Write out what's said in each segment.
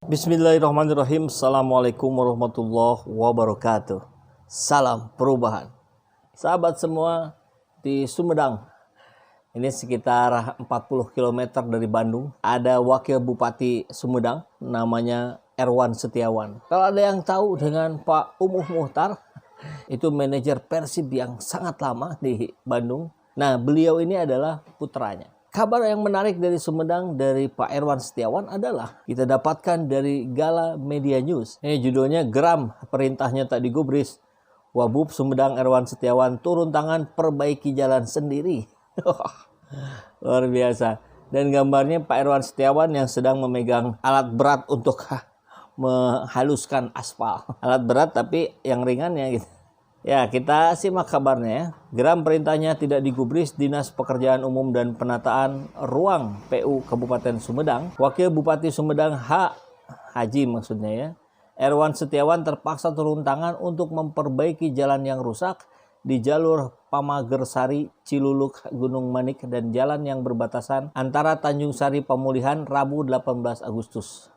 Bismillahirrahmanirrahim. Assalamualaikum warahmatullahi wabarakatuh. Salam perubahan. Sahabat semua di Sumedang, ini sekitar 40 km dari Bandung, ada Wakil Bupati Sumedang, namanya Erwan Setiawan. Kalau ada yang tahu dengan Pak Umuh Muhtar, itu manajer Persib yang sangat lama di Bandung. Nah, beliau ini adalah putranya. Kabar yang menarik dari Sumedang dari Pak Erwan Setiawan adalah kita dapatkan dari Gala Media News. Ini judulnya Geram Perintahnya Tak Digubris. Wabub Sumedang Erwan Setiawan turun tangan perbaiki jalan sendiri. Luar biasa. Dan gambarnya Pak Erwan Setiawan yang sedang memegang alat berat untuk menghaluskan aspal. Alat berat tapi yang ringan ya gitu. Ya, kita simak kabarnya ya. Geram perintahnya tidak digubris Dinas Pekerjaan Umum dan Penataan Ruang PU Kabupaten Sumedang. Wakil Bupati Sumedang Haji maksudnya ya. Erwan Setiawan terpaksa turun tangan untuk memperbaiki jalan yang rusak di jalur Pamagersari, Ciluluk, Gunung Manik dan jalan yang berbatasan antara Tanjung Sari Pemulihan Rabu 18 Agustus.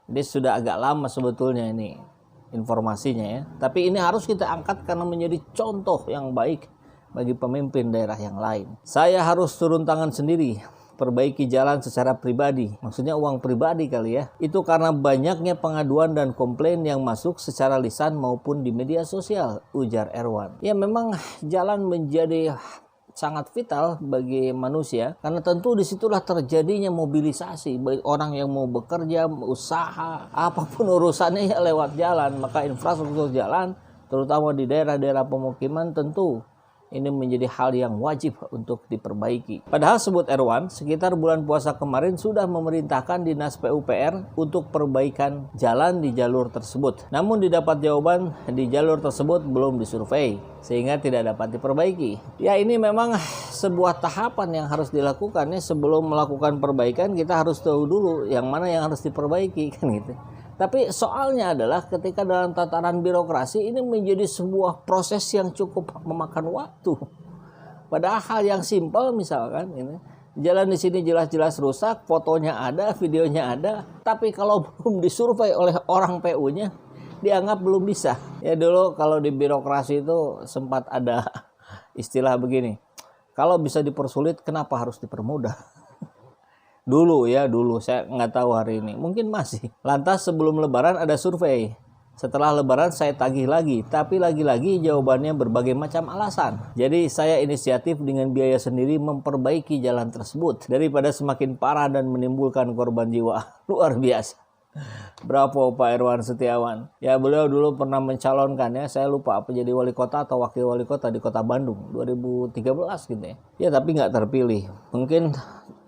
Jadi sudah agak lama sebetulnya ini informasinya ya. Tapi ini harus kita angkat karena menjadi contoh yang baik bagi pemimpin daerah yang lain. Saya harus turun tangan sendiri, perbaiki jalan secara pribadi. Maksudnya uang pribadi kali ya. Itu karena banyaknya pengaduan dan komplain yang masuk secara lisan maupun di media sosial, ujar Erwan. Ya memang jalan menjadi sangat vital bagi manusia karena tentu disitulah terjadinya mobilisasi baik orang yang mau bekerja, usaha, apapun urusannya ya lewat jalan. Maka infrastruktur jalan terutama di daerah-daerah pemukiman tentu ini menjadi hal yang wajib untuk diperbaiki. Padahal sebut Erwan, sekitar bulan puasa kemarin sudah memerintahkan Dinas PUPR untuk perbaikan jalan di jalur tersebut. Namun didapat jawaban di jalur tersebut belum disurvei, sehingga tidak dapat diperbaiki. Ya ini memang sebuah tahapan yang harus dilakukan ya. Sebelum melakukan perbaikan kita harus tahu dulu yang mana yang harus diperbaiki kan gitu. Tapi soalnya adalah ketika dalam tataran birokrasi ini menjadi sebuah proses yang cukup memakan waktu. Padahal hal yang simpel misalkan ini jalan di sini jelas-jelas rusak, fotonya ada, videonya ada, tapi kalau belum disurvei oleh orang PU-nya dianggap belum bisa. Ya dulu kalau di birokrasi itu sempat ada istilah begini. Kalau bisa dipersulit kenapa harus dipermudah? Dulu saya nggak tahu hari ini, mungkin masih. Lantas sebelum lebaran ada survei. Setelah lebaran saya tagih lagi, tapi lagi-lagi jawabannya berbagai macam alasan. Jadi saya inisiatif dengan biaya sendiri memperbaiki jalan tersebut daripada semakin parah dan menimbulkan korban jiwa. Luar biasa. Bravo Pak Erwan Setiawan. Ya beliau dulu pernah mencalonkan ya, saya lupa apa jadi wali kota atau wakil wali kota di kota Bandung 2013 gitu ya. Ya tapi nggak terpilih. Mungkin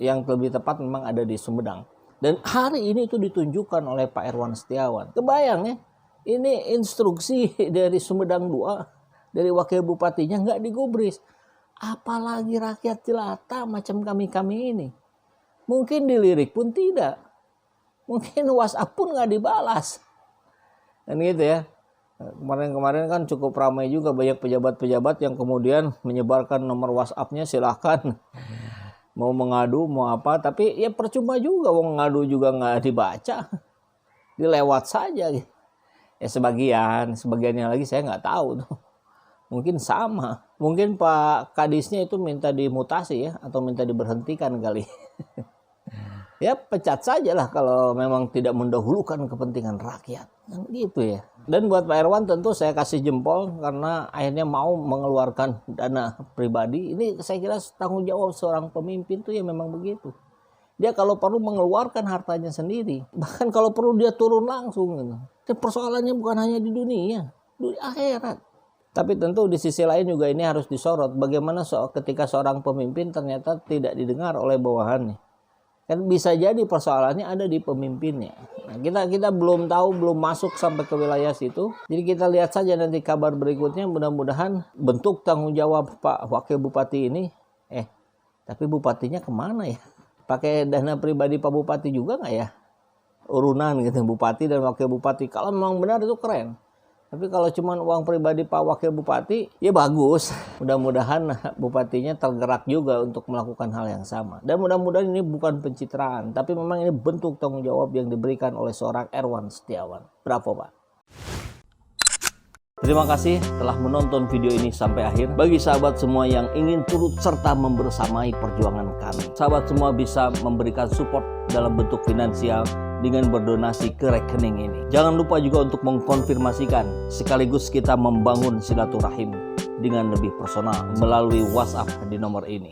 yang lebih tepat memang ada di Sumedang. Dan hari ini itu ditunjukkan oleh Pak Erwan Setiawan. Kebayang ya, ini instruksi dari Sumedang 2 dari wakil bupatinya nggak digubris. Apalagi rakyat jelata macam kami-kami ini. Mungkin dilirik pun tidak. Mungkin WhatsApp pun nggak dibalas. Dan gitu ya. Kemarin-kemarin kan cukup ramai juga banyak pejabat-pejabat yang kemudian menyebarkan nomor WhatsApp-nya, silahkan. Mau mengadu, mau apa. Tapi ya percuma juga, mau mengadu juga nggak dibaca. Dilewat saja. Ya sebagiannya lagi saya nggak tahu tuh. Mungkin sama. Mungkin Pak Kadisnya itu minta dimutasi ya. Atau minta diberhentikan kali. Ya pecat saja lah kalau memang tidak mendahulukan kepentingan rakyat. Gitu ya. Dan buat Pak Erwan tentu saya kasih jempol karena akhirnya mau mengeluarkan dana pribadi. Ini saya kira tanggung jawab seorang pemimpin tuh ya memang begitu. Dia kalau perlu mengeluarkan hartanya sendiri. Bahkan kalau perlu dia turun langsung. Gitu. Dan persoalannya bukan hanya di dunia, di akhirat. Tapi tentu di sisi lain juga ini harus disorot. Bagaimana ketika seorang pemimpin ternyata tidak didengar oleh bawahannya. Kan bisa jadi persoalannya ada di pemimpinnya. Nah, kita belum tahu, belum masuk sampai ke wilayah situ. Jadi kita lihat saja nanti kabar berikutnya. Mudah-mudahan bentuk tanggung jawab Pak Wakil Bupati ini. Tapi bupatinya kemana ya? Pakai dana pribadi Pak Bupati juga nggak ya? Urunan gitu, Bupati dan Wakil Bupati. Kalau memang benar itu keren. Tapi kalau cuma uang pribadi Pak Wakil Bupati, ya bagus. Mudah-mudahan bupatinya tergerak juga untuk melakukan hal yang sama. Dan mudah-mudahan ini bukan pencitraan, tapi memang ini bentuk tanggung jawab yang diberikan oleh seorang Erwan Setiawan. Bravo, Pak. Terima kasih telah menonton video ini sampai akhir. Bagi sahabat semua yang ingin turut serta membersamai perjuangan kami, sahabat semua bisa memberikan support dalam bentuk finansial dengan berdonasi ke rekening ini. Jangan lupa juga untuk mengkonfirmasikan, sekaligus kita membangun silaturahim dengan lebih personal melalui WhatsApp di nomor ini.